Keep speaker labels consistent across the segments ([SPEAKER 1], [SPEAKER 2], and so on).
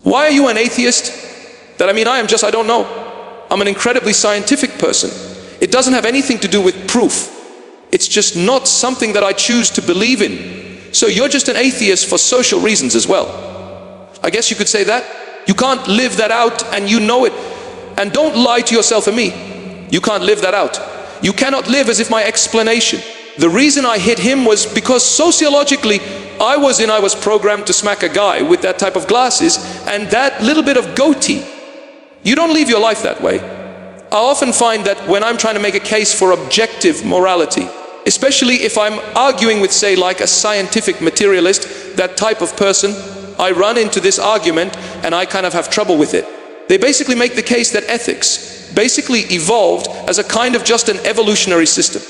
[SPEAKER 1] Why are you an atheist? I don't know. I'm an incredibly scientific person. It doesn't have anything to do with proof. It's just not something that I choose to believe in. So you're just an atheist for social reasons as well. I guess you could say that. You can't live that out, and you know it. And don't lie to yourself and me. You can't live that out. You cannot live as if my explanation. The reason I hit him was because sociologically, I was programmed to smack a guy with that type of glasses and that little bit of goatee. You don't live your life that way. I often find that when I'm trying to make a case for objective morality, especially if I'm arguing with, say, like a scientific materialist, that type of person, I run into this argument and I kind of have trouble with it. They basically make the case that ethics basically evolved as a kind of just an evolutionary system.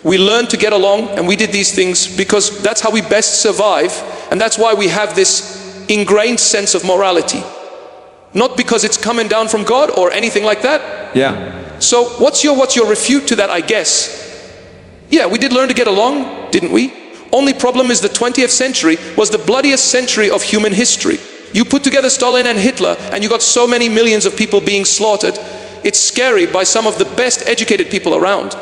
[SPEAKER 1] We learned to get along, and we did these things because that's how we best survive, and that's why we have this ingrained sense of morality. Not because it's coming down from God or anything like that.
[SPEAKER 2] Yeah.
[SPEAKER 1] So what's your refute to that, I guess? Yeah, we did learn to get along, didn't we? Only problem is the 20th century was the bloodiest century of human history. You put together Stalin and Hitler, and you got so many millions of people being slaughtered. It's scary by some of the best educated people around.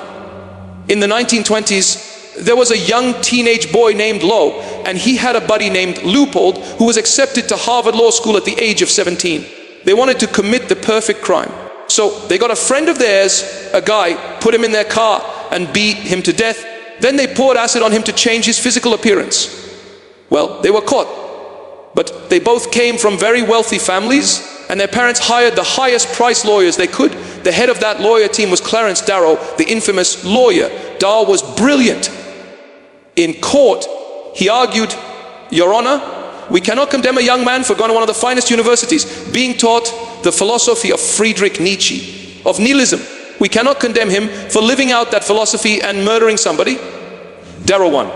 [SPEAKER 1] In the 1920s, there was a young teenage boy named Lowe, and he had a buddy named Leupold who was accepted to Harvard Law School at the age of 17. They wanted to commit the perfect crime. So they got a friend of theirs, a guy, put him in their car and beat him to death. Then they poured acid on him to change his physical appearance. Well, they were caught. But they both came from very wealthy families, and their parents hired the highest price lawyers they could. The head of that lawyer team was Clarence Darrow, the infamous lawyer. Darrow was brilliant. In court, he argued, Your Honor, we cannot condemn a young man for going to one of the finest universities, being taught the philosophy of Friedrich Nietzsche, of nihilism. We cannot condemn him for living out that philosophy and murdering somebody. Darrow won.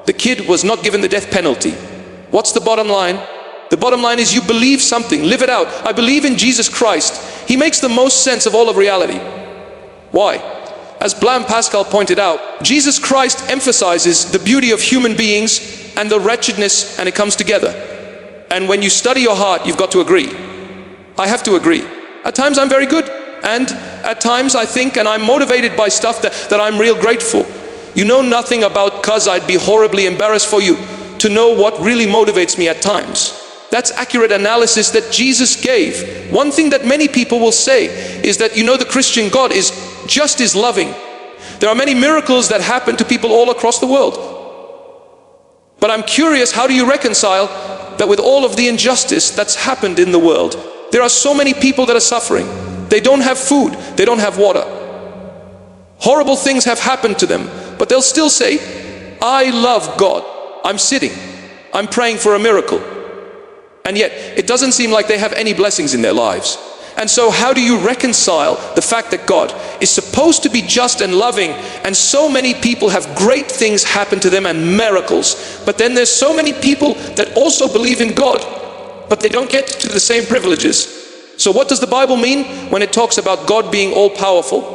[SPEAKER 1] The kid was not given the death penalty. What's the bottom line? The bottom line is you believe something, live it out. I believe in Jesus Christ. He makes the most sense of all of reality. Why? As Blaise Pascal pointed out, Jesus Christ emphasizes the beauty of human beings and the wretchedness, and it comes together. And when you study your heart, you've got to agree. I have to agree. At times I'm very good, and at times I think and I'm motivated by stuff that I'm real grateful. You know nothing about, cause I'd be horribly embarrassed for you to know what really motivates me at times. That's accurate analysis that Jesus gave. One thing that many people will say is that, the Christian God is just as loving. There are many miracles that happen to people all across the world. But I'm curious, how do you reconcile that with all of the injustice that's happened in the world? There are so many people that are suffering. They don't have food, they don't have water. Horrible things have happened to them, but they'll still say, I love God. I'm sitting, I'm praying for a miracle. And yet, it doesn't seem like they have any blessings in their lives. And so how do you reconcile the fact that God is supposed to be just and loving, and so many people have great things happen to them and miracles, but then there's so many people that also believe in God, but they don't get to the same privileges? So what does the Bible mean when it talks about God being all-powerful?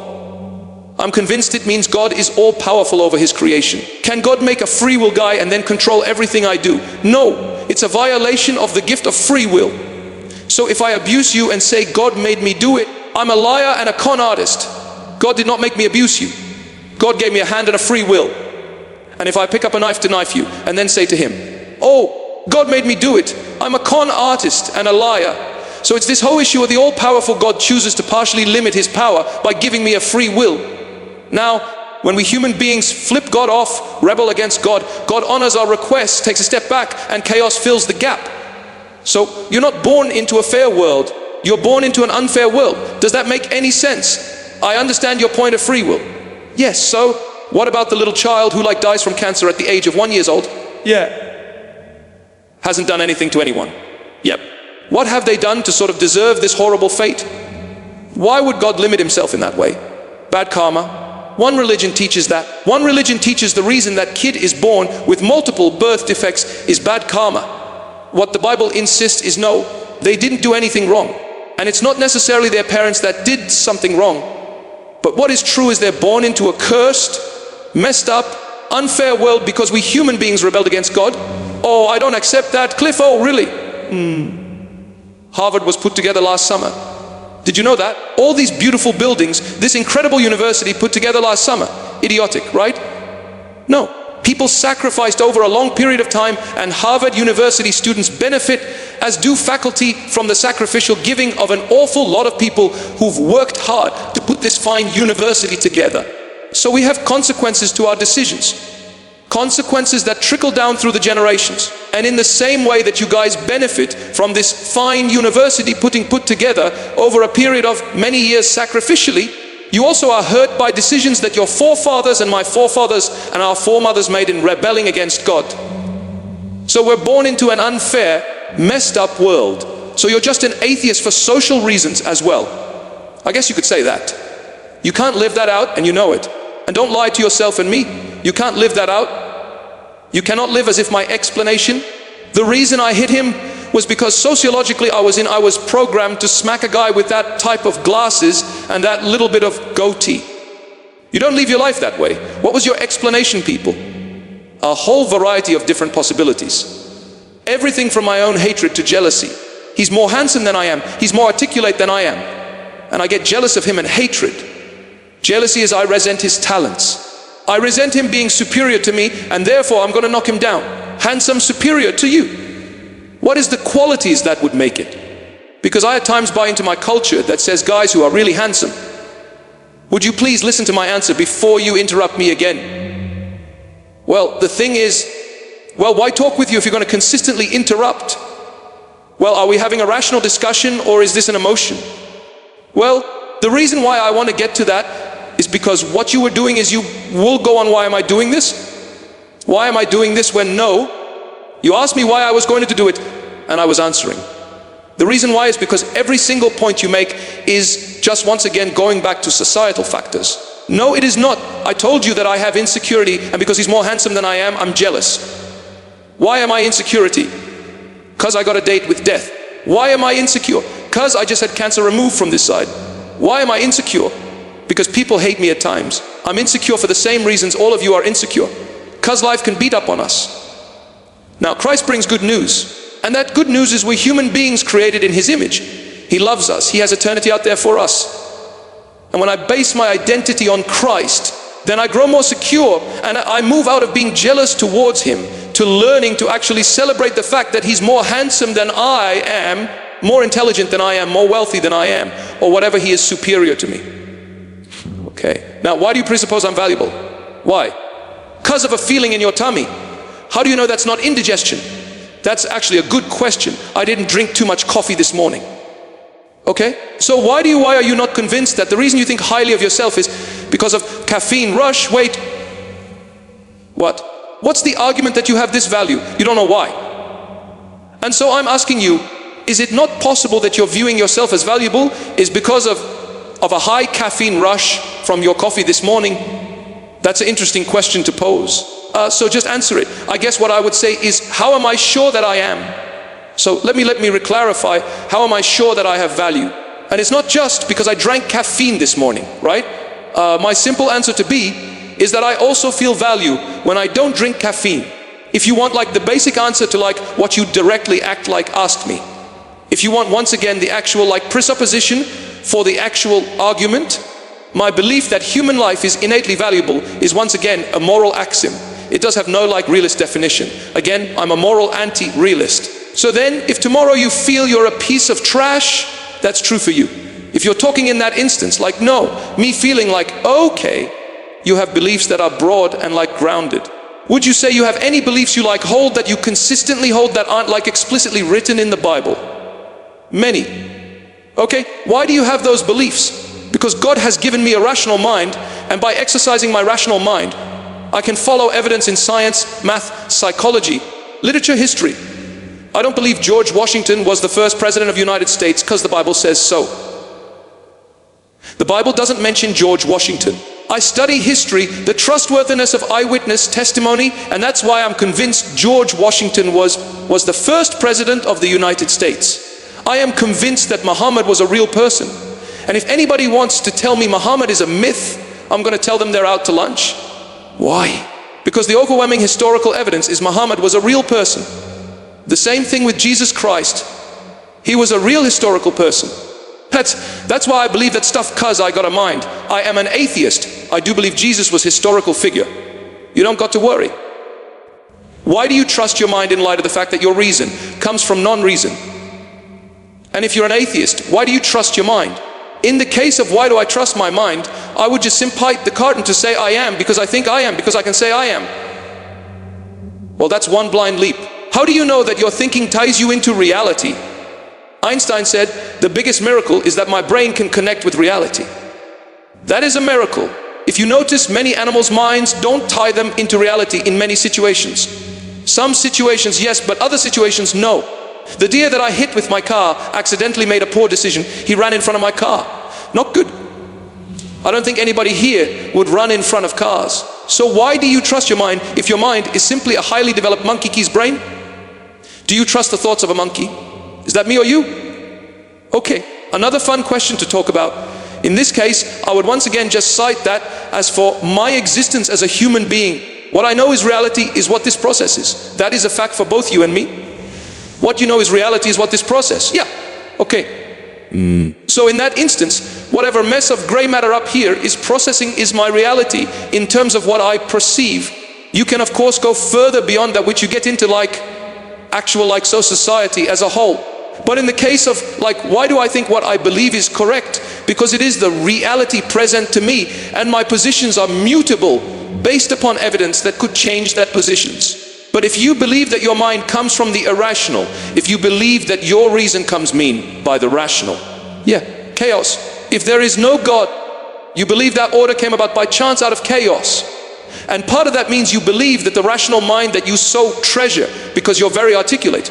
[SPEAKER 1] I'm convinced it means God is all-powerful over His creation. Can God make a free will guy and then control everything I do? No. It's a violation of the gift of free will. So if I abuse you and say God made me do it, I'm a liar and a con artist. God did not make me abuse you. God gave me a hand and a free will. And if I pick up a knife to knife you and then say to Him, oh, God made me do it, I'm a con artist and a liar. So it's this whole issue of the all-powerful God chooses to partially limit His power by giving me a free will. Now, when we human beings flip God off, rebel against God, God honors our requests, takes a step back, and chaos fills the gap. So you're not born into a fair world, you're born into an unfair world. Does that make any sense? I understand your point of free will. Yes, so what about the little child who dies from cancer at the age of 1 year old?
[SPEAKER 2] Yeah.
[SPEAKER 1] Hasn't done anything to anyone. Yep. What have they done to sort of deserve this horrible fate? Why would God limit Himself in that way? Bad karma. One religion teaches that. One religion teaches the reason that kid is born with multiple birth defects is bad karma. What the Bible insists is no, they didn't do anything wrong. And it's not necessarily their parents that did something wrong. But what is true is they're born into a cursed, messed up, unfair world because we human beings rebelled against God. Oh, I don't accept that. Cliffe, oh really? Harvard was put together last summer. Did you know that? All these beautiful buildings, this incredible university put together last summer. Idiotic, right? No. People sacrificed over a long period of time, and Harvard University students benefit, as do faculty, from the sacrificial giving of an awful lot of people who've worked hard to put this fine university together. So we have consequences to our decisions. Consequences that trickle down through the generations. And in the same way that you guys benefit from this fine university put together over a period of many years sacrificially, you also are hurt by decisions that your forefathers and my forefathers and our foremothers made in rebelling against God. So we're born into an unfair, messed up world. So you're just an atheist for social reasons as well. I guess you could say that. You can't live that out, and you know it. And don't lie to yourself and me. You can't live that out. You cannot live as if my explanation, the reason I hit him was because sociologically I was programmed to smack a guy with that type of glasses and that little bit of goatee. You don't live your life that way. What was your explanation, people? A whole variety of different possibilities. Everything from my own hatred to jealousy. He's more handsome than I am. He's more articulate than I am. And I get jealous of him, and hatred. Jealousy is I resent his talents. I resent him being superior to me, and therefore I'm going to knock him down. Handsome, superior to you. What is the qualities that would make it? Because I at times buy into my culture that says guys who are really handsome. Would you please listen to my answer before you interrupt me again? Well, the thing is, well, why talk with you if you're going to consistently interrupt? Well, are we having a rational discussion, or is this an emotion? Well, the reason why I want to get to that is because what you were doing is you will go on, why am I doing this? Why am I doing this when no? You asked me why I was going to do it, and I was answering. The reason why is because every single point you make is just once again going back to societal factors. No, it is not. I told you that I have insecurity, and because he's more handsome than I am, I'm jealous. Why am I insecurity? Because I got a date with death. Why am I insecure? Because I just had cancer removed from this side. Why am I insecure? Because people hate me at times. I'm insecure for the same reasons all of you are insecure. Because life can beat up on us. Now, Christ brings good news, and that good news is we're human beings created in His image. He loves us. He has eternity out there for us. And when I base my identity on Christ, then I grow more secure, and I move out of being jealous towards Him to learning to actually celebrate the fact that He's more handsome than I am, more intelligent than I am, more wealthy than I am, or whatever He is superior to me. Okay. Now, why do you presuppose I'm valuable? Why? Because of a feeling in your tummy. How do you know that's not indigestion? That's actually a good question. I didn't drink too much coffee this morning. Okay? So why are you not convinced that the reason you think highly of yourself is because of caffeine rush? Wait. What? What's the argument that you have this value? You don't know why. And so I'm asking you, is it not possible that you're viewing yourself as valuable is because of a high caffeine rush from your coffee this morning? That's an interesting question to pose. So just answer it. I guess what I would say is, how am I sure that I am? So let me clarify, how am I sure that I have value? And it's not just because I drank caffeine this morning, right? My simple answer to be is that I also feel value when I don't drink caffeine. If you want like the basic answer to like what you directly act like asked me. If you want once again the actual like presupposition for the actual argument, my belief that human life is innately valuable is once again a moral axiom. It does have no like realist definition. Again, I'm a moral anti-realist. So then, if tomorrow you feel you're a piece of trash, that's true for you. If you're talking in that instance, like no, me feeling like, okay, you have beliefs that are broad and like grounded. Would you say you have any beliefs you like hold that you consistently hold that aren't like explicitly written in the Bible? Many. Okay, why do you have those beliefs? Because God has given me a rational mind, and by exercising my rational mind, I can follow evidence in science, math, psychology, literature, history. I don't believe George Washington was the first president of the United States because the Bible says so. The Bible doesn't mention George Washington. I study history, the trustworthiness of eyewitness testimony, and that's why I'm convinced George Washington was the first president of the United States. I am convinced that Muhammad was a real person. And if anybody wants to tell me Muhammad is a myth, I'm going to tell them they're out to lunch. Why? Because the overwhelming historical evidence is Muhammad was a real person. The same thing with Jesus Christ. He was a real historical person. That's why I believe that stuff, 'cause I got a mind. I am an atheist. I do believe Jesus was a historical figure. You don't got to worry. Why do you trust your mind in light of the fact that your reason comes from non-reason? And if you're an atheist, why do you trust your mind? In the case of why do I trust my mind, I would just impite the carton to say I am because I think I am, because I can say I am. Well, that's one blind leap. How do you know that your thinking ties you into reality? Einstein said, the biggest miracle is that my brain can connect with reality. That is a miracle. If you notice, many animals' minds don't tie them into reality in many situations. Some situations, yes, but other situations, no. The deer that I hit with my car accidentally made a poor decision. He ran in front of my car. Not good. I don't think anybody here would run in front of cars. So why do you trust your mind if your mind is simply a highly developed monkey's brain? Do you trust the thoughts of a monkey? Is that me or you? Okay, another fun question to talk about. In this case, I would once again just cite that as for my existence as a human being. What I know is reality is what this process is. That is a fact for both you and me. What you know is reality is what this process. Yeah, okay. So in that instance, whatever mess of gray matter up here is processing is my reality in terms of what I perceive. You can of course go further beyond that, which you get into like actual like society as a whole. But in the case of like, why do I think what I believe is correct? Because it is the reality present to me, and my positions are mutable based upon evidence that could change that positions. But if you believe that your mind comes from the irrational, if you believe that your reason comes mean by the rational, yeah, chaos. If there is no God, you believe that order came about by chance out of chaos. And part of that means you believe that the rational mind that you so treasure, because you're very articulate,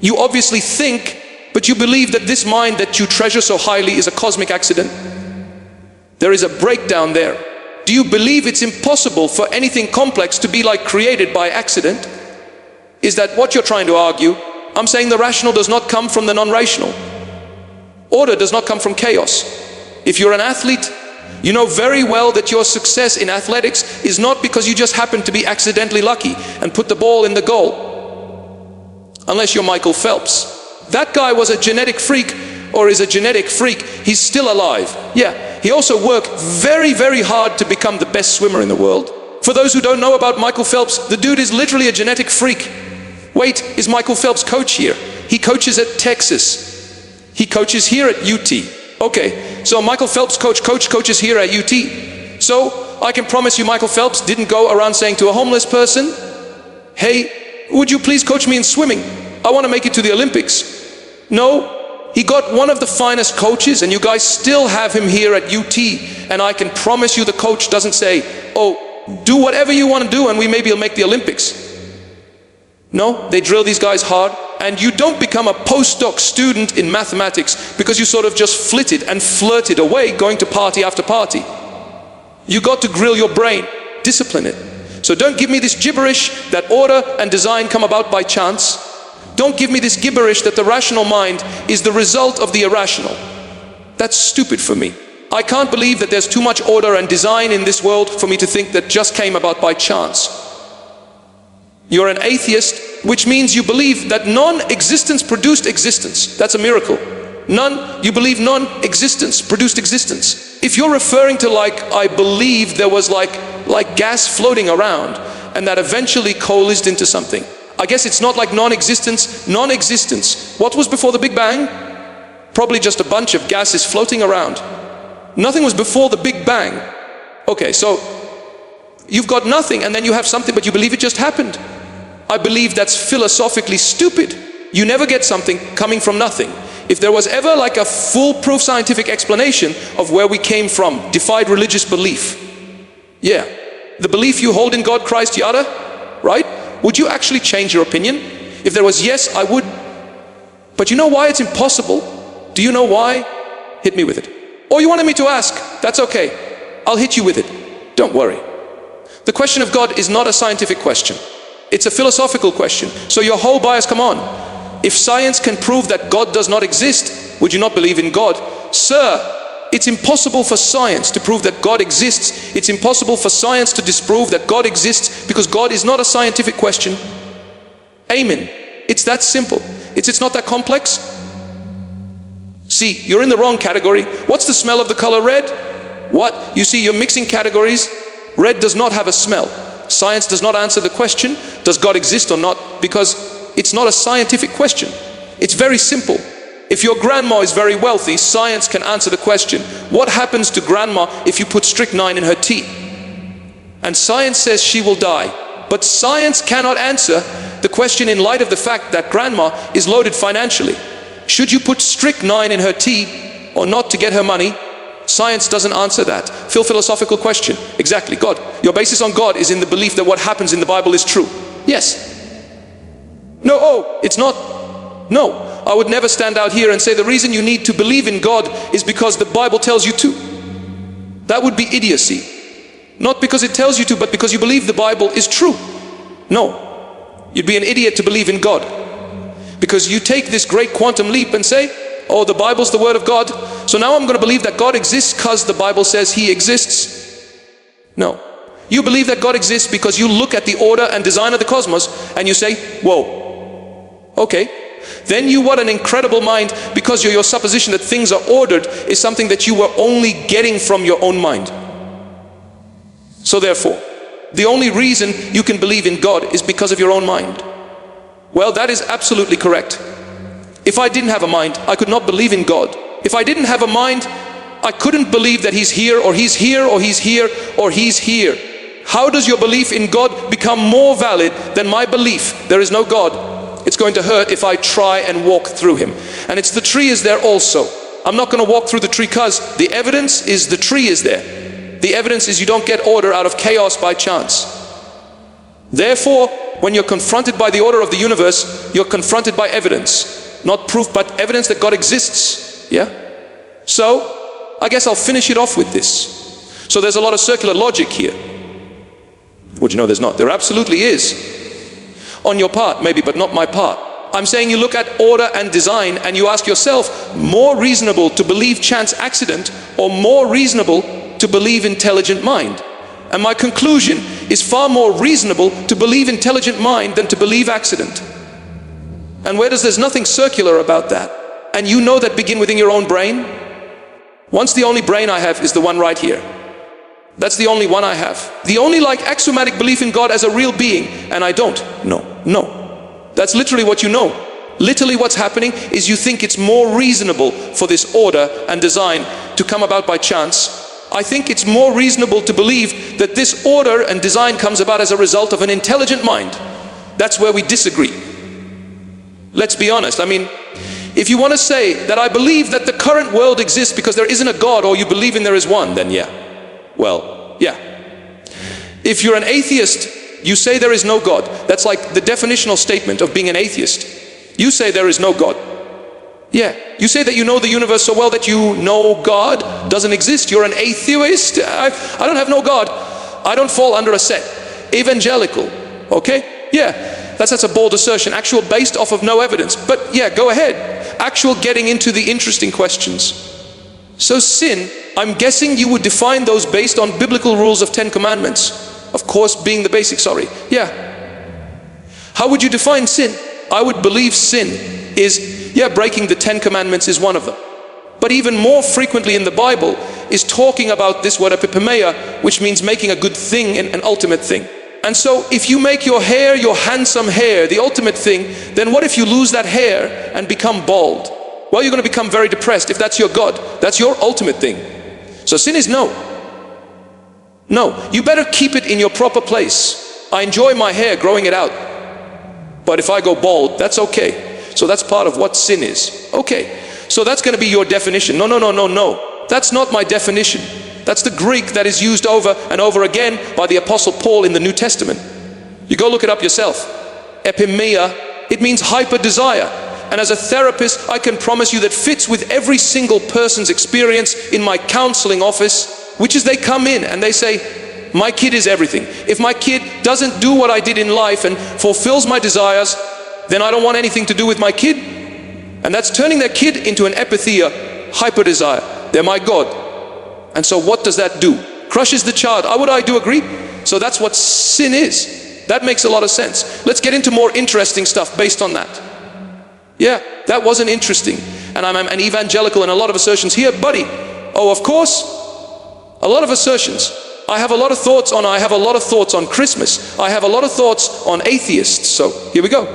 [SPEAKER 1] you obviously think, but you believe that this mind that you treasure so highly is a cosmic accident. There is a breakdown there. Do you believe it's impossible for anything complex to be like created by accident? Is that what you're trying to argue? I'm saying the rational does not come from the non-rational. Order does not come from chaos. If you're an athlete, you know very well that your success in athletics is not because you just happen to be accidentally lucky and put the ball in the goal. Unless you're Michael Phelps. That guy was a genetic freak, or is a genetic freak. He's still alive. Yeah, he also worked very, very hard to become the best swimmer in the world. For those who don't know about Michael Phelps, the dude is literally a genetic freak. Wait, is Michael Phelps coach here? He coaches at Texas. He coaches here at UT. Okay, so Michael Phelps coaches here at UT. So I can promise you Michael Phelps didn't go around saying to a homeless person, hey, would you please coach me in swimming? I want to make it to the Olympics. No, he got one of the finest coaches, and you guys still have him here at UT. And I can promise you the coach doesn't say, oh, do whatever you want to do and we maybe will make the Olympics. No, they drill these guys hard. And you don't become a postdoc student in mathematics because you sort of just flitted and flirted away going to party after party. You got to grill your brain, discipline it. So don't give me this gibberish that order and design come about by chance. Don't give me this gibberish that the rational mind is the result of the irrational. That's stupid for me. I can't believe that there's too much order and design in this world for me to think that just came about by chance. You're an atheist, which means you believe that non-existence produced existence. That's a miracle. You believe non-existence produced existence. If you're referring to like, I believe there was like gas floating around and that eventually coalesced into something. I guess it's not like non-existence. Non-existence. What was before the Big Bang? Probably just a bunch of gases floating around. Nothing was before the Big Bang. Okay, so you've got nothing and then you have something, but you believe it just happened. I believe that's philosophically stupid. You never get something coming from nothing. If there was ever like a foolproof scientific explanation of where we came from, defied religious belief. Yeah, the belief you hold in God, Christ, yada, right? Would you actually change your opinion? If there was yes, I would. But you know why it's impossible? Do you know why? Hit me with it. Or you wanted me to ask, that's okay. I'll hit you with it. Don't worry. The question of God is not a scientific question. It's a philosophical question. So your whole bias, come on. If science can prove that God does not exist, would you not believe in God? Sir, it's impossible for science to prove that God exists. It's impossible for science to disprove that God exists because God is not a scientific question. Amen. It's that simple. It's not that complex. See, you're in the wrong category. What's the smell of the color red? What? You see, you're mixing categories. Red does not have a smell. Science does not answer the question, does God exist or not? Because it's not a scientific question. It's very simple. If your grandma is very wealthy, science can answer the question, what happens to grandma if you put strychnine in her tea? And science says she will die. But science cannot answer the question in light of the fact that grandma is loaded financially. Should you put strychnine in her tea or not to get her money? Science doesn't answer that. Philosophical question. Exactly, God. Your basis on God is in the belief that what happens in the Bible is true. Yes. No, oh, it's not. No. I would never stand out here and say the reason you need to believe in God is because the Bible tells you to. That would be idiocy. Not because it tells you to, but because you believe the Bible is true. No. You'd be an idiot to believe in God. Because you take this great quantum leap and say, oh, the Bible's the Word of God, so now I'm going to believe that God exists because the Bible says He exists. No. You believe that God exists because you look at the order and design of the cosmos and you say, whoa, okay. Then you, what an incredible mind, because your supposition that things are ordered is something that you were only getting from your own mind. So therefore, the only reason you can believe in God is because of your own mind. Well, that is absolutely correct. If I didn't have a mind, I could not believe in God. If I didn't have a mind, I couldn't believe that He's here, or He's here, or He's here, or He's here. How does your belief in God become more valid than my belief there is no God? It's going to hurt if I try and walk through Him. And it's the tree is there also. I'm not going to walk through the tree because the evidence is the tree is there. The evidence is you don't get order out of chaos by chance. Therefore, when you're confronted by the order of the universe, you're confronted by evidence. Not proof, but evidence that God exists. Yeah? So, I guess I'll finish it off with this. So there's a lot of circular logic here. Would you know there's not? There absolutely is. On your part, maybe, but not my part. I'm saying you look at order and design and you ask yourself, more reasonable to believe chance accident or more reasonable to believe intelligent mind? And my conclusion is far more reasonable to believe intelligent mind than to believe accident. And there's nothing circular about that. And you know that begin within your own brain. Once the only brain I have is the one right here. That's the only one I have. The only axiomatic belief in God as a real being, and I don't. No. That's literally what you know. Literally what's happening is you think it's more reasonable for this order and design to come about by chance. I think it's more reasonable to believe that this order and design comes about as a result of an intelligent mind. That's where we disagree. Let's be honest. I mean, if you want to say that I believe that the current world exists because there isn't a God, or you believe in there is one, then yeah. Well, yeah. If you're an atheist, you say there is no God. That's like the definitional statement of being an atheist. You say there is no God. Yeah. You say that you know the universe so well that you know God doesn't exist. You're an atheist. I don't have no God. I don't fall under a set. Evangelical. Okay? Yeah. That's a bold assertion, actual based off of no evidence. But yeah, go ahead. Actual getting into the interesting questions. So sin, I'm guessing you would define those based on biblical rules of 10 commandments. Of course, being the basic, Yeah. How would you define sin? I would believe sin is, breaking the 10 commandments is one of them. But even more frequently in the Bible is talking about this word epipomeia, which means making a good thing and an ultimate thing. And so if you make your hair, your handsome hair, the ultimate thing, then what if you lose that hair and become bald? Well, you're going to become very depressed if that's your God. That's your ultimate thing. So sin is no. No, you better keep it in your proper place. I enjoy my hair, growing it out. But if I go bald, that's okay. So that's part of what sin is. Okay, so that's going to be your definition. No. That's not my definition. That's the Greek that is used over and over again by the Apostle Paul in the New Testament. You go look it up yourself. Epimeia, it means hyper desire. And as a therapist, I can promise you that fits with every single person's experience in my counseling office, which is they come in and they say, my kid is everything. If my kid doesn't do what I did in life and fulfills my desires, then I don't want anything to do with my kid. And that's turning their kid into an epitheia, hyper desire. They're my God. And so what does that do? Crushes the child. I do agree. So that's what sin is. That makes a lot of sense. Let's get into more interesting stuff based on that. Yeah, that wasn't interesting. And and I'm an evangelical, and a lot of assertions here, buddy. Oh, of course, a lot of assertions. I have a lot of thoughts on Christmas. I have a lot of thoughts on atheists. So here we go.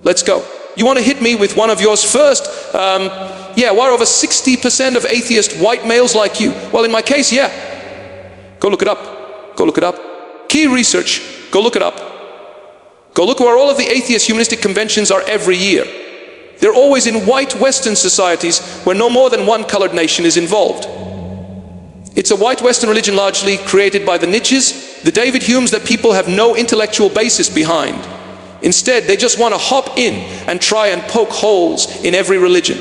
[SPEAKER 1] Let's go. You want to hit me with one of yours first? Yeah, why are over 60% of atheist white males like you? Well, in my case, yeah. Go look it up. Go look it up. Key research. Go look it up. Go look where all of the atheist humanistic conventions are every year. They're always in white Western societies where no more than one colored nation is involved. It's a white Western religion largely created by the niches, the David Humes that people have no intellectual basis behind. Instead, they just want to hop in and try and poke holes in every religion.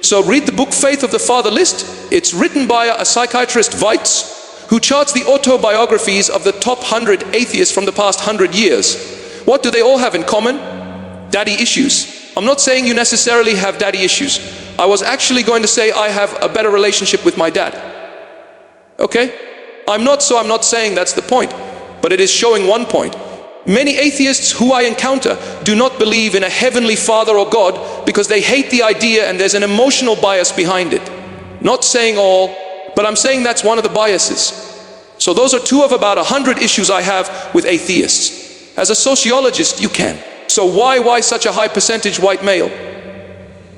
[SPEAKER 1] So read the book Faith of the Fatherlist. It's written by a psychiatrist, Weitz, who charts the autobiographies of the top 100 atheists from the past 100 years. What do they all have in common? Daddy issues. I'm not saying you necessarily have daddy issues. I was actually going to say I have a better relationship with my dad. Okay? I'm not saying that's the point, but it is showing one point. Many atheists who I encounter do not believe in a heavenly Father or God because they hate the idea and there's an emotional bias behind it. Not saying all, but I'm saying that's one of the biases. So those are two of about 100 issues I have with atheists. As a sociologist, you can. So why such a high percentage white male?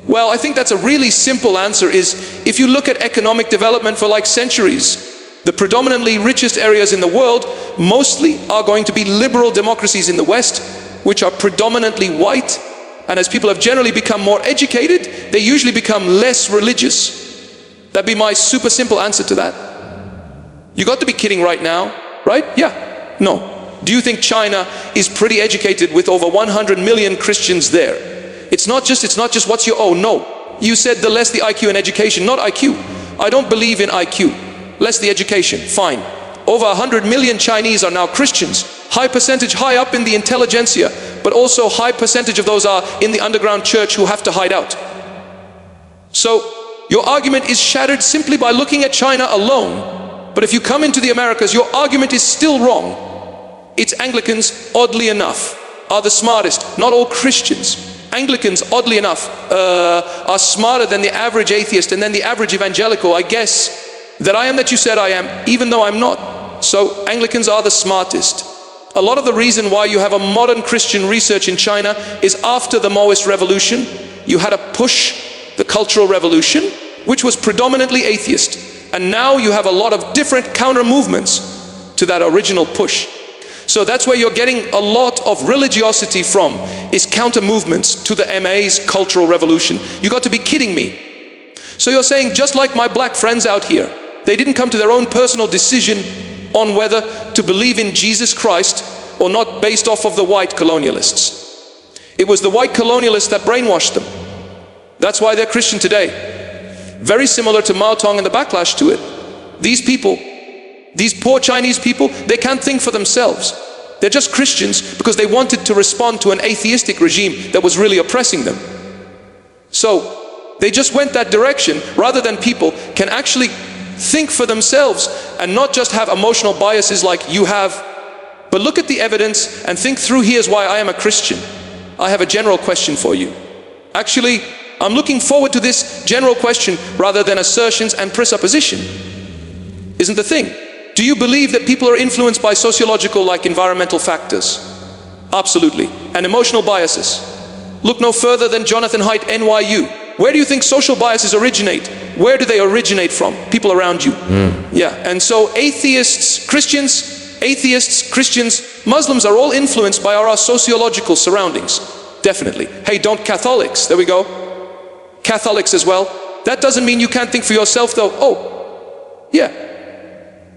[SPEAKER 1] Well, I think that's a really simple answer is, if you look at economic development for like centuries, the predominantly richest areas in the world mostly are going to be liberal democracies in the West, which are predominantly white, and as people have generally become more educated, they usually become less religious. That'd be my super simple answer to that. You got to be kidding right now, right? Yeah. No. Do you think China is pretty educated with over 100 million Christians there? It's not just what's your, oh no. You said the less the IQ in education, not IQ. I don't believe in IQ. Less the education, fine. Over 100 million Chinese are now Christians. High percentage, high up in the intelligentsia, but also high percentage of those are in the underground church who have to hide out. So your argument is shattered simply by looking at China alone. But if you come into the Americas, your argument is still wrong. It's Anglicans, oddly enough, are the smartest. Not all Christians. Anglicans, oddly enough, are smarter than the average atheist and then the average evangelical. I guess that I am that you said I am, even though I'm not. So Anglicans are the smartest. A lot of the reason why you have a modern Christian research in China is after the Maoist revolution, you had to push the Cultural Revolution, which was predominantly atheist. And now you have a lot of different counter movements to that original push. So that's where you're getting a lot of religiosity from, is counter movements to the MA's Cultural Revolution. You got to be kidding me. So you're saying, just like my black friends out here, they didn't come to their own personal decision on whether to believe in Jesus Christ or not based off of the white colonialists. It was the white colonialists that brainwashed them. That's why they're Christian today. Very similar to Mao Tong and the backlash to it. These people, these poor Chinese people, they can't think for themselves. They're just Christians because they wanted to respond to an atheistic regime that was really oppressing them. So they just went that direction rather than people can actually think for themselves and not just have emotional biases like you have, but look at the evidence and think through, here's why I am a Christian. I have a general question for you. Actually, I'm looking forward to this general question rather than assertions and presupposition. Isn't the thing? Do you believe that people are influenced by sociological, like environmental factors? Absolutely. And emotional biases. Look no further than Jonathan Haidt, NYU. Where do you think social biases originate? Where do they originate from? People around you. Yeah. And so atheists, Christians, Muslims are all influenced by our sociological surroundings. Definitely. Hey, don't Catholics. There we go. Catholics as well. That doesn't mean you can't think for yourself though. Oh, yeah.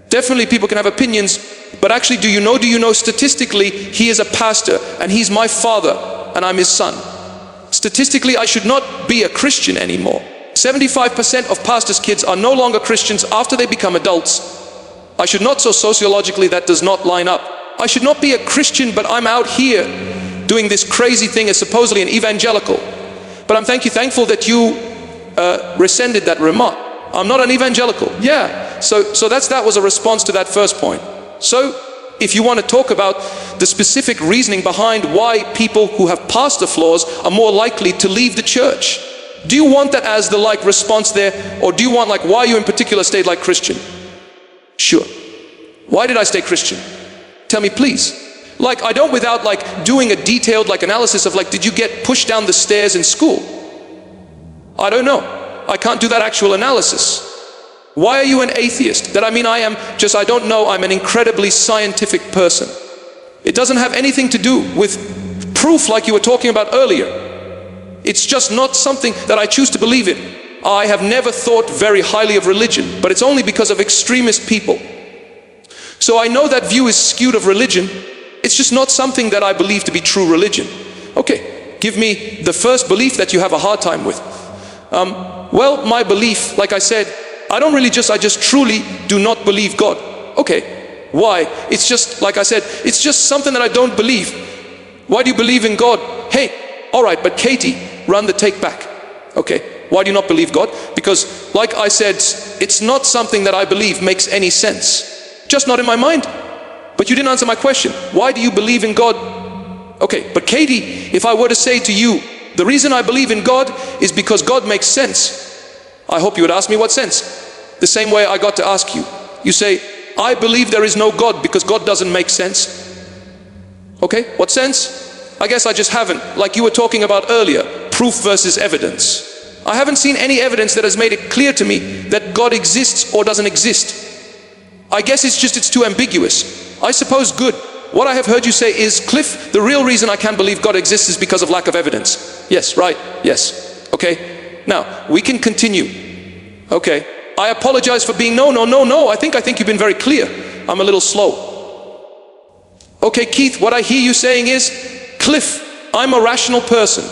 [SPEAKER 1] Definitely people can have opinions, but actually do you know statistically he is a pastor and he's my father and I'm his son. Statistically, I should not be a Christian anymore. 75% of pastors' kids are no longer Christians after they become adults. I should not, so sociologically that does not line up. I should not be a Christian, but I'm out here doing this crazy thing as supposedly an evangelical. But I'm thankful that you rescinded that remark. I'm not an evangelical. Yeah. So that was a response to that first point. So if you want to talk about the specific reasoning behind why people who have pastor flaws are more likely to leave the church, Do you want that as the like response there? Or do you want like, why you in particular stayed like Christian? Sure. Why did I stay Christian? Tell me please. Like, I don't without like doing a detailed like analysis of like, did you get pushed down the stairs in school? I don't know. I can't do that actual analysis. Why are you an atheist? That I mean I don't know, I'm an incredibly scientific person. It doesn't have anything to do with proof like you were talking about earlier. It's just not something that I choose to believe in. I have never thought very highly of religion, but it's only because of extremist people. So I know that view is skewed of religion. It's just not something that I believe to be true religion. Okay, give me the first belief that you have a hard time with. Well, my belief, like I said, I just truly do not believe God. Okay, why? It's just, like I said, it's just something that I don't believe. Why do you believe in God? Hey, alright, but Katie, run the take back. Okay, why do you not believe God? Because, like I said, it's not something that I believe makes any sense. Just not in my mind. But you didn't answer my question. Why do you believe in God? Okay, but Katie, if I were to say to you, the reason I believe in God is because God makes sense, I hope you would ask me what sense. The same way I got to ask you. You say, I believe there is no God because God doesn't make sense. Okay, what sense? I guess I just haven't, like you were talking about earlier, proof versus evidence. I haven't seen any evidence that has made it clear to me that God exists or doesn't exist. I guess it's too ambiguous. I suppose good. What I have heard you say is, Cliff, the real reason I can't believe God exists is because of lack of evidence. Yes, right, yes. Okay, now, we can continue. Okay, I apologize for being no, I think you've been very clear. I'm a little slow. Okay, Keith, what I hear you saying is, Cliff, I'm a rational person.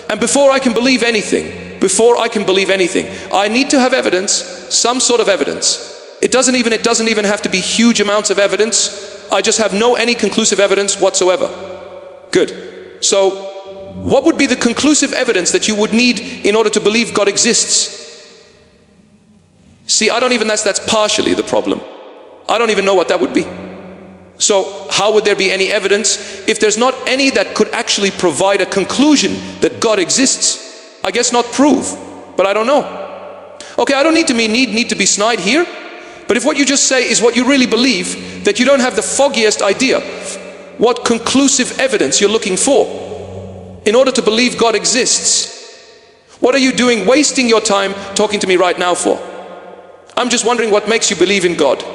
[SPEAKER 1] And before I can believe anything, I need to have evidence, some sort of evidence. It doesn't even have to be huge amounts of evidence. I just have any conclusive evidence whatsoever. Good. So, what would be the conclusive evidence that you would need in order to believe God exists? See, that's partially the problem. I don't even know what that would be. So, how would there be any evidence if there's not any that could actually provide a conclusion that God exists? I guess not prove, but I don't know. Okay, I don't need to be snide here. But if what you just say is what you really believe, that you don't have the foggiest idea what conclusive evidence you're looking for in order to believe God exists, what are you doing wasting your time talking to me right now for? I'm just wondering what makes you believe in God.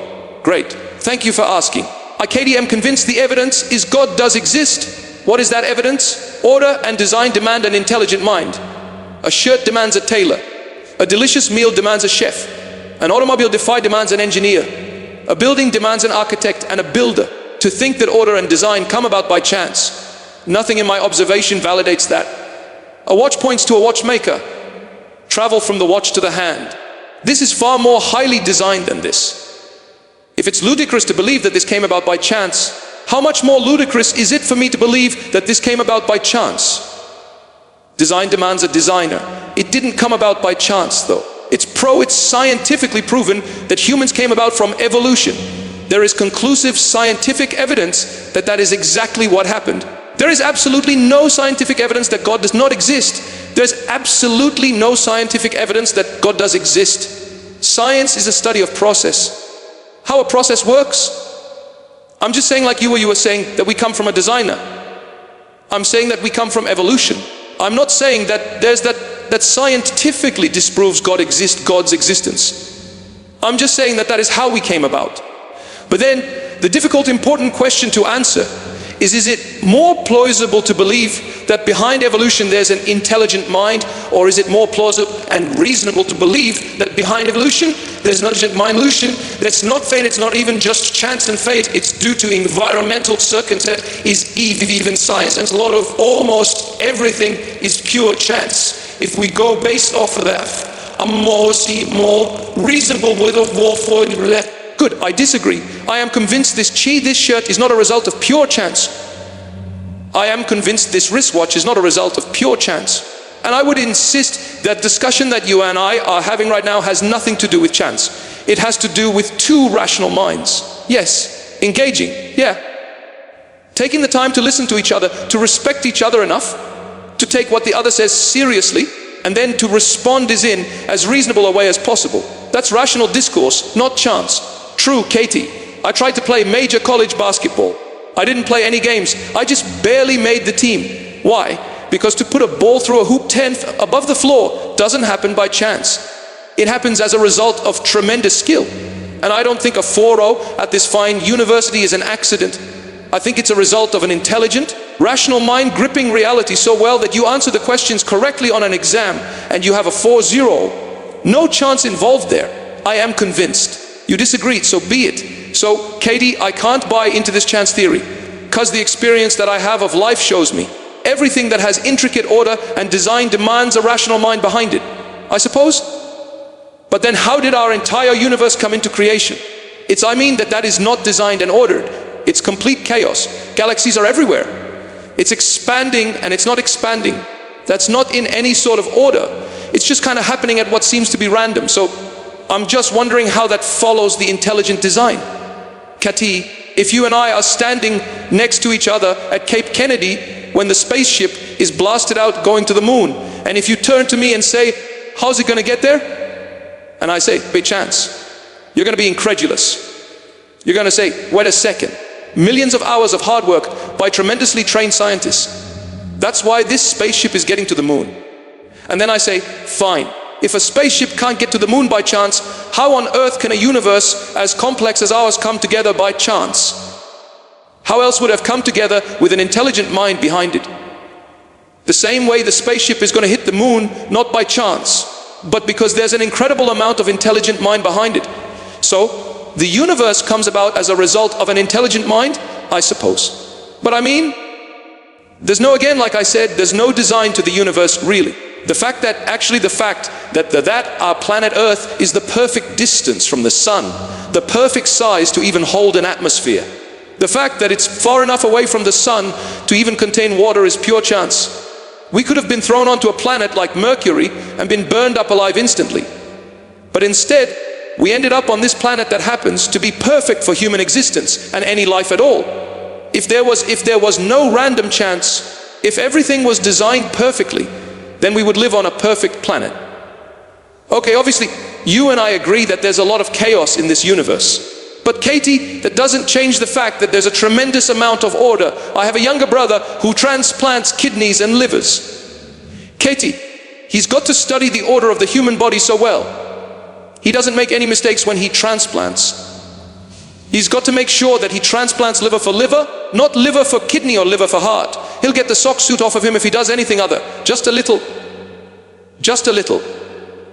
[SPEAKER 1] Great, thank you for asking. I, Katie, am convinced the evidence is God does exist. What is that evidence? Order and design demand an intelligent mind. A shirt demands a tailor. A delicious meal demands a chef. An automobile demands an engineer. A building demands an architect and a builder. To think that order and design come about by chance, nothing in my observation validates that. A watch points to a watchmaker. Travel from the watch to the hand. This is far more highly designed than this. If it's ludicrous to believe that this came about by chance, how much more ludicrous is it for me to believe that this came about by chance? Design demands a designer. It didn't come about by chance though. It's scientifically proven that humans came about from evolution. There is conclusive scientific evidence that that is exactly what happened. There is absolutely no scientific evidence that God does not exist. There's absolutely no scientific evidence that God does exist. Science is a study of process. How a process works? I'm just saying like you were saying that we come from a designer. I'm saying that we come from evolution. I'm not saying that there's that scientifically disproves God's existence. I'm just saying that is how we came about. But then the difficult, important question to answer is it more plausible to believe that behind evolution there's an intelligent mind, or is it more plausible and reasonable to believe that behind evolution there's an intelligent mind that's not fate, it's not even just chance and fate, it's due to environmental circumstances, is even science. And a lot of almost everything is pure chance. If we go based off of that, I'm more reasonable with a war for left. Good, I disagree. I am convinced this shirt is not a result of pure chance. I am convinced this wristwatch is not a result of pure chance. And I would insist that discussion that you and I are having right now has nothing to do with chance. It has to do with two rational minds. Yes, engaging, yeah. Taking the time to listen to each other, to respect each other enough, to take what the other says seriously, and then to respond is in as reasonable a way as possible. That's rational discourse, not chance. True, Katie, I tried to play major college basketball. I didn't play any games. I just barely made the team. Why? Because to put a ball through a hoop 10 above the floor doesn't happen by chance. It happens as a result of tremendous skill. And I don't think a 4.0 at this fine university is an accident. I think it's a result of an intelligent, rational mind gripping reality so well that you answer the questions correctly on an exam and you have a 4.0. No chance involved there. I am convinced. You disagreed, so be it. So, Katie, I can't buy into this chance theory, because the experience that I have of life shows me everything that has intricate order and design demands a rational mind behind it, I suppose. But then how did our entire universe come into creation? I mean that is not designed and ordered. It's complete chaos. Galaxies are everywhere. It's expanding and it's not expanding. That's not in any sort of order. It's just kind of happening at what seems to be random. So I'm just wondering how that follows the intelligent design. Kati, if you and I are standing next to each other at Cape Kennedy when the spaceship is blasted out going to the moon, and if you turn to me and say, how's it going to get there? And I say, by chance. You're going to be incredulous. You're going to say, wait a second. Millions of hours of hard work by tremendously trained scientists. That's why this spaceship is getting to the moon. And then I say, fine. If a spaceship can't get to the moon by chance, how on earth can a universe as complex as ours come together by chance? How else would it have come together with an intelligent mind behind it? The same way the spaceship is going to hit the moon, not by chance, but because there's an incredible amount of intelligent mind behind it. So, the universe comes about as a result of an intelligent mind, I suppose. But I mean, again, like I said, there's no design to the universe really. The fact that our planet Earth is the perfect distance from the sun, the perfect size to even hold an atmosphere. The fact that it's far enough away from the sun to even contain water is pure chance. We could have been thrown onto a planet like Mercury and been burned up alive instantly. But instead, we ended up on this planet that happens to be perfect for human existence and any life at all. If there was no random chance, if everything was designed perfectly, then we would live on a perfect planet. Okay, obviously, you and I agree that there's a lot of chaos in this universe. But Katie, that doesn't change the fact that there's a tremendous amount of order. I have a younger brother who transplants kidneys and livers. Katie, he's got to study the order of the human body so well. He doesn't make any mistakes when he transplants. He's got to make sure that he transplants liver for liver, not liver for kidney or liver for heart. He'll get the sock suit off of him if he does anything other. Just a little. Just a little.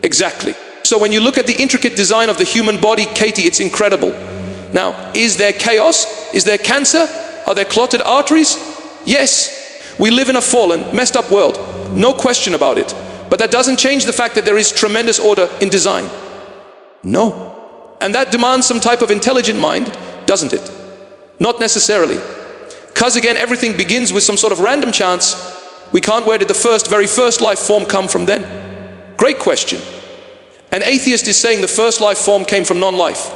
[SPEAKER 1] Exactly. So when you look at the intricate design of the human body, Katie, it's incredible. Now, is there chaos? Is there cancer? Are there clotted arteries? Yes. We live in a fallen, messed up world. No question about it. But that doesn't change the fact that there is tremendous order in design. No. And that demands some type of intelligent mind, doesn't it? Not necessarily. Because again, everything begins with some sort of random chance. We can't, where did the very first life form come from then? Great question. An atheist is saying the first life form came from non-life.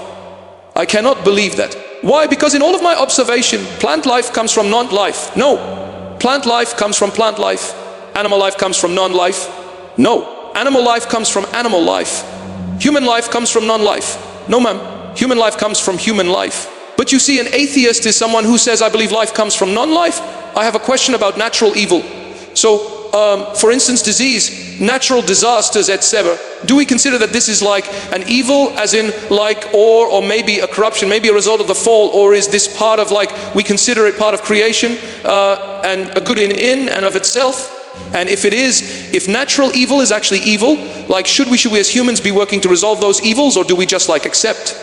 [SPEAKER 1] I cannot believe that. Why? Because in all of my observation, plant life comes from non-life. No. Plant life comes from plant life. Animal life comes from non-life. No. Animal life comes from animal life. Human life comes from non-life. No, ma'am. Human life comes from human life. But you see, an atheist is someone who says, I believe life comes from non-life. I have a question about natural evil. So, for instance, disease, natural disasters, etc. Do we consider that this is like an evil, as in like, or maybe a corruption, maybe a result of the fall, or is this part of like, we consider it part of creation, and a good in and of itself? And if it is, if natural evil is actually evil, like should we as humans be working to resolve those evils, or do we just like accept?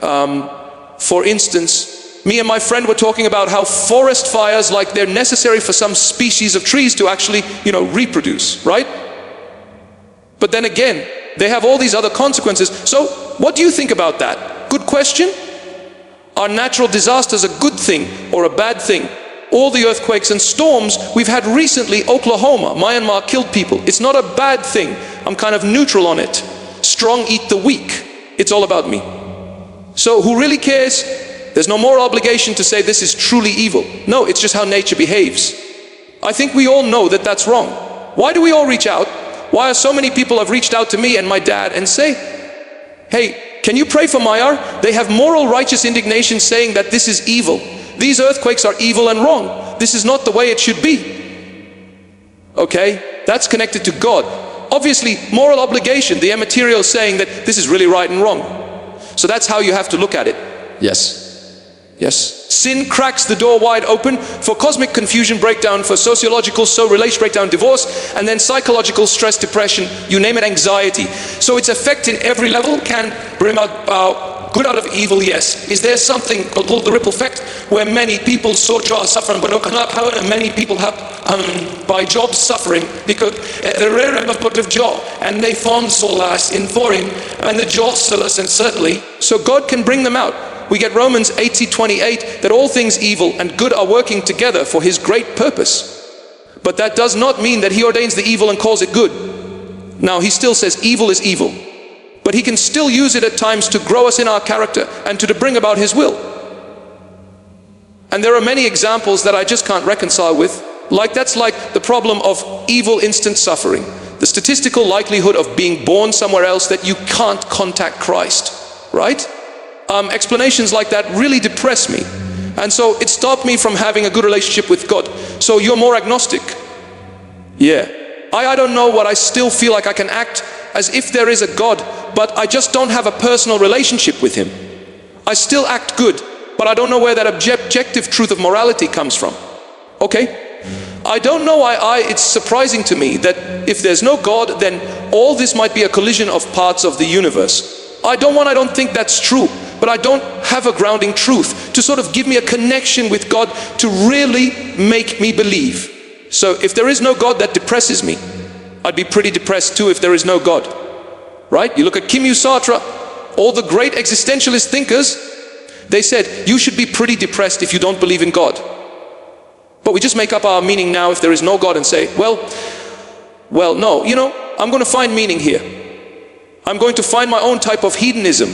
[SPEAKER 1] For instance, me and my friend were talking about how forest fires, like they're necessary for some species of trees to actually, reproduce, right? But then again, they have all these other consequences. So, what do you think about that? Good question. Are natural disasters a good thing or a bad thing? All the earthquakes and storms we've had recently, Oklahoma, Myanmar killed people. It's not a bad thing. I'm kind of neutral on it. Strong eat the weak. It's all about me. So who really cares? There's no moral obligation to say this is truly evil. No, it's just how nature behaves. I think we all know that that's wrong. Why do we all reach out? Why are so many people have reached out to me and my dad and say, hey, can you pray for Mayar? They have moral righteous indignation saying that this is evil. These earthquakes are evil and wrong. This is not the way it should be. Okay, that's connected to God. Obviously, moral obligation, the immaterial saying that this is really right and wrong. So that's how you have to look at it. Yes. Yes. Sin cracks the door wide open for cosmic confusion breakdown, for sociological relation breakdown, divorce, and then psychological stress, depression, you name it, anxiety. So its effect in every level can bring about good out of evil, yes. Is there something called the ripple effect, where many people saw jobs suffering, but and many people have by job suffering because the rare of job, and they found solace in foreign and the job solace and certainly. So God can bring them out. We get Romans 8:28 that all things evil and good are working together for his great purpose. But that does not mean that he ordains the evil and calls it good. Now he still says evil is evil, but he can still use it at times to grow us in our character and to bring about his will. And there are many examples that I just can't reconcile with. That's like the problem of evil instant suffering, the statistical likelihood of being born somewhere else that you can't contact Christ, right? Explanations like that really depress me, and so it stopped me from having a good relationship with God. So you're more agnostic? Yeah. I don't know what I still feel like I can act as if there is a God, but I just don't have a personal relationship with him. I still act good, but I don't know where that objective truth of morality comes from. Okay? I don't know why it's surprising to me that if there's no God, then all this might be a collision of parts of the universe. I don't think that's true. But I don't have a grounding truth to sort of give me a connection with God to really make me believe. So if there is no God, that depresses me. I'd be pretty depressed too if there is no God. Right? You look at Kim Sartre, all the great existentialist thinkers, they said, you should be pretty depressed if you don't believe in God. But we just make up our meaning now if there is no God and say, well, no, I'm going to find meaning here. I'm going to find my own type of hedonism.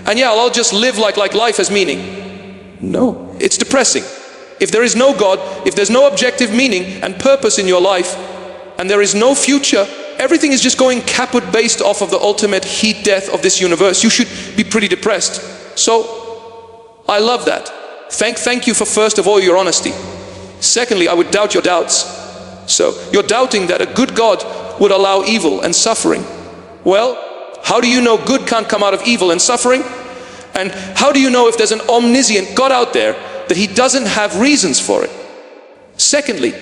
[SPEAKER 1] And yeah, I'll just live like life has meaning. No, it's depressing. If there is no God, if there's no objective meaning and purpose in your life, and there is no future, everything is just going kaput based off of the ultimate heat death of this universe. You should be pretty depressed. So, I love that. Thank you for first of all your honesty. Secondly, I would doubt your doubts. So, you're doubting that a good God would allow evil and suffering. Well, how do you know good can't come out of evil and suffering? And how do you know if there's an omniscient God out there that he doesn't have reasons for it? Secondly,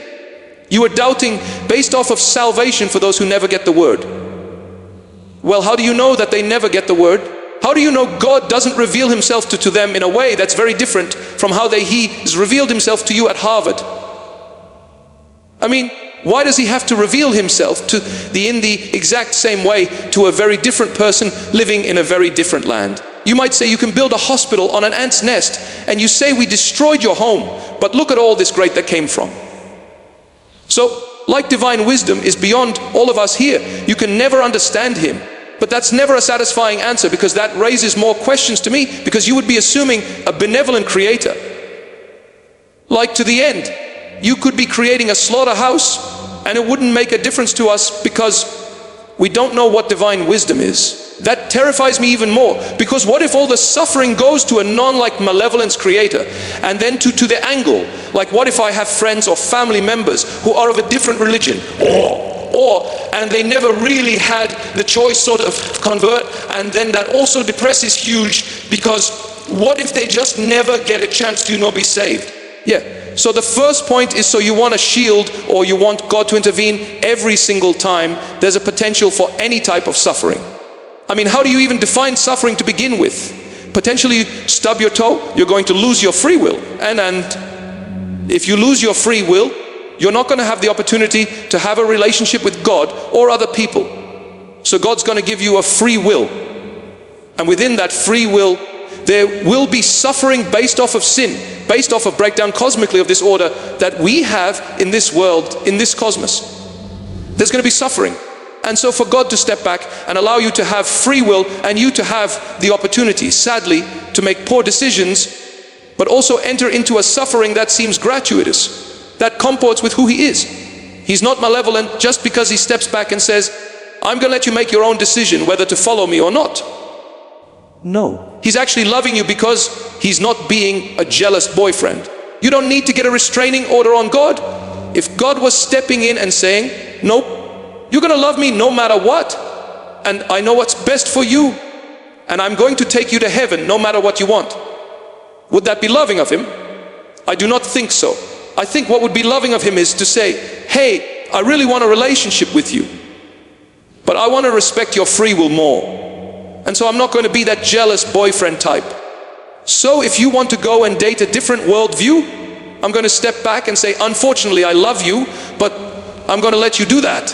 [SPEAKER 1] you are doubting based off of salvation for those who never get the word. Well, how do you know that they never get the word? How do you know God doesn't reveal himself to them in a way that's very different from how he has revealed himself to you at Harvard? I mean, why does he have to reveal himself in the exact same way to a very different person living in a very different land? You might say you can build a hospital on an ant's nest, and you say we destroyed your home, but look at all this great that came from. So, like divine wisdom is beyond all of us here, you can never understand him. But that's never a satisfying answer, because that raises more questions to me, because you would be assuming a benevolent creator. Like to the end, you could be creating a slaughterhouse and it wouldn't make a difference to us because we don't know what divine wisdom is. That terrifies me even more, because what if all the suffering goes to a non-like malevolence creator, and then to the angle, like what if I have friends or family members who are of a different religion, and they never really had the choice sort of convert, and then that also depresses huge, because what if they just never get a chance to be saved? Yeah. So the first point is, so you want a shield, or you want God to intervene every single time there's a potential for any type of suffering. I mean, how do you even define suffering to begin with? Potentially you stub your toe, you're going to lose your free will. And if you lose your free will, you're not going to have the opportunity to have a relationship with God or other people. So God's going to give you a free will. And within that free will, there will be suffering based off of sin, based off of breakdown cosmically of this order that we have in this world, in this cosmos. There's going to be suffering. And so for God to step back and allow you to have free will, and you to have the opportunity, sadly, to make poor decisions, but also enter into a suffering that seems gratuitous, that comports with who he is. He's not malevolent just because he steps back and says, I'm going to let you make your own decision whether to follow me or not. No. He's actually loving you because he's not being a jealous boyfriend. You don't need to get a restraining order on God. If God was stepping in and saying, nope, you're going to love me no matter what, and I know what's best for you, and I'm going to take you to heaven no matter what you want, would that be loving of him? I do not think so. I think what would be loving of him is to say, hey, I really want a relationship with you, but I want to respect your free will more, and so I'm not going to be that jealous boyfriend type. So if you want to go and date a different worldview, I'm going to step back and say, unfortunately, I love you, but I'm going to let you do that.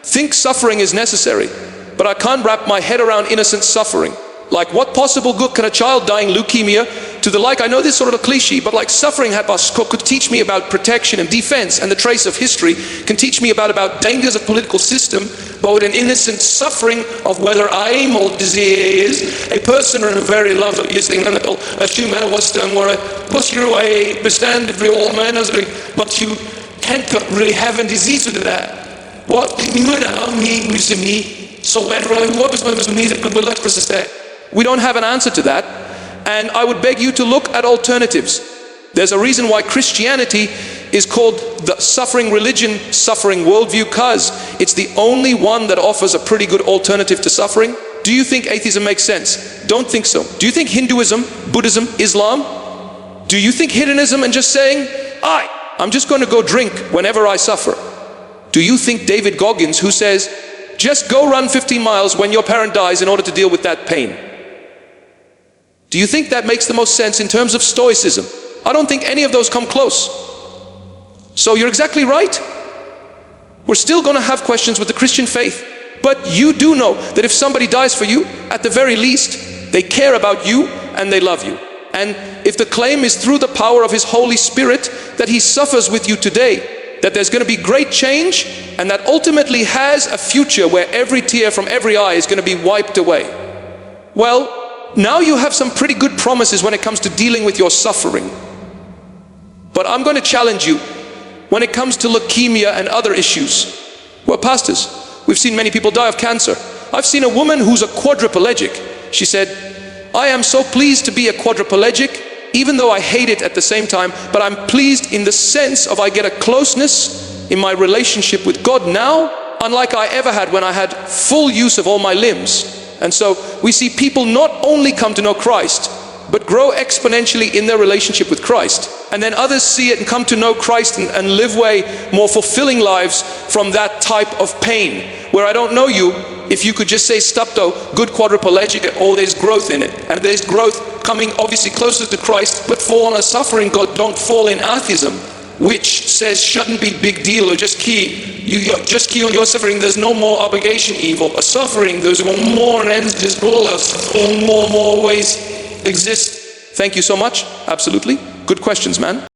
[SPEAKER 1] Think suffering is necessary, but I can't wrap my head around innocent suffering. Like, what possible good can a child dying leukemia to the like? I know this is sort of a cliche, but like suffering could teach me about protection and defense, and the trace of history can teach me about dangers of political system, but with an innocent suffering of whether I'm or disease, a person or a very lovely thing, and a human was done where I push your way, bestand every all manners, but you can't really have a disease with that. What me? So what was me that could let us say? We don't have an answer to that, and I would beg you to look at alternatives. There's a reason why Christianity is called the suffering religion, suffering worldview, because it's the only one that offers a pretty good alternative to suffering. Do you think atheism makes sense? Don't think so. Do you think Hinduism, Buddhism, Islam? Do you think hedonism and just saying, I'm just going to go drink whenever I suffer? Do you think David Goggins, who says, just go run 15 miles when your parent dies in order to deal with that pain? Do you think that makes the most sense in terms of stoicism? I don't think any of those come close. So you're exactly right. We're still going to have questions with the Christian faith. But you do know that if somebody dies for you, at the very least, they care about you and they love you. And if the claim is through the power of His Holy Spirit that He suffers with you today, that there's going to be great change, and that ultimately has a future where every tear from every eye is going to be wiped away. Well, now you have some pretty good promises when it comes to dealing with your suffering. But I'm going to challenge you when it comes to leukemia and other issues. Well, pastors, we've seen many people die of cancer. I've seen a woman who's a quadriplegic. She said, I am so pleased to be a quadriplegic, even though I hate it at the same time, but I'm pleased in the sense of I get a closeness in my relationship with God now, unlike I ever had when I had full use of all my limbs. And so we see people not only come to know Christ, but grow exponentially in their relationship with Christ. And then others see it and come to know Christ and live way more fulfilling lives from that type of pain. Where I don't know you, if you could just say stupto, good quadriplegic, oh, there's growth in it. And there's growth coming obviously closer to Christ, but fall on a suffering God, don't fall in atheism, which says shouldn't be big deal or just key. You just key on your suffering, there's no more obligation evil. A suffering, there's more ends, there's more ways exist. Thank you so much. Absolutely. Good questions, man.